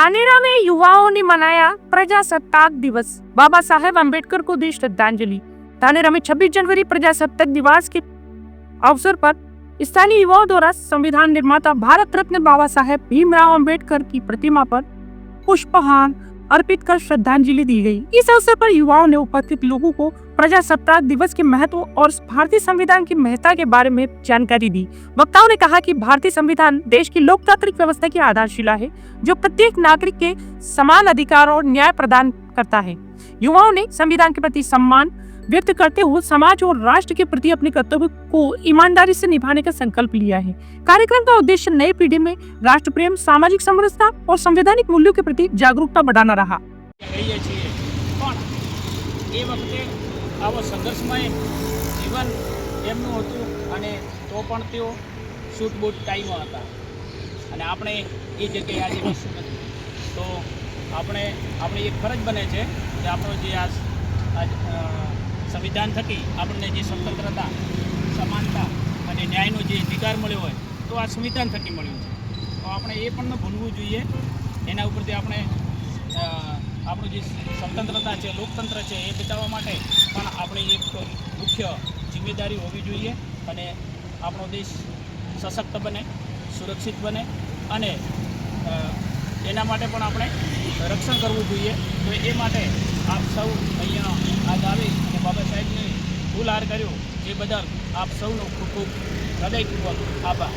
धानेरा में युवाओं ने मनाया प्रजासत्ताक दिवस, बाबा साहेब अम्बेडकर को दी श्रद्धांजलि। धानेरा में 26 जनवरी प्रजासत्ताक दिवस के अवसर पर स्थानीय युवाओं द्वारा संविधान निर्माता भारत रत्न बाबा साहेब भीमराव अम्बेडकर की प्रतिमा पर पुष्पहार अर्पित कर श्रद्धांजलि दी गई। इस अवसर पर युवाओं ने उपस्थित लोगों को प्रजासत्ताक दिवस के महत्व और भारतीय संविधान की महत्ता के बारे में जानकारी दी। वक्ताओं ने कहा कि भारतीय संविधान देश की लोकतांत्रिक व्यवस्था की आधारशिला है, जो प्रत्येक नागरिक के समान अधिकार और न्याय प्रदान करता है। युवाओं ने संविधान के प्रति सम्मान व्यक्त करते हुए समाज और राष्ट्र के प्रति अपने कर्तव्य को ईमानदारी से निभाने का संकल्प लिया है। कार्यक्रम का उद्देश्य नई पीढ़ी में राष्ट्र प्रेम, सामाजिक समरसता और संवैधानिक मूल्यों के प्रति जागरूकता बढ़ाना रहा। આવો સંઘર્ષમય જીવન એમનું હતું અને તો પણ તેઓ શૂટ બૂટ ટાઈમમાં હતા અને આપણે એ જગ્યાએ આજે બેસી નથી તો આપણે એક ફરજ બને છે કે આપણો જે આ સંવિધાન થકી આપણને જે સ્વતંત્રતા, સમાનતા અને ન્યાયનો જે અધિકાર મળ્યો હોય તો આ સંવિધાન થકી મળ્યું છે, તો આપણે એ પણ ન ભૂલવું જોઈએ। એના ઉપરથી આપણે આપણું જે સ્વતંત્રતા છે, લોકતંત્ર છે એ બચાવવા માટે પણ આપણે એક મુખ્ય જિમ્મેદારી હોવી જોઈએ અને આપણો દેશ સશક્ત બને, સુરક્ષિત બને અને એના માટે પણ આપણે રક્ષણ કરવું જોઈએ। તો એ માટે આપ સૌ અહીંયા આજ આવી અને બાબા સાહેબને ફૂલહાર કર્યો એ બદલ આપ સૌનો ખૂબ ખૂબ હૃદયપૂર્વક આભાર।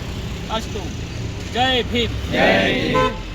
અસ્તુ। જય ભીમ।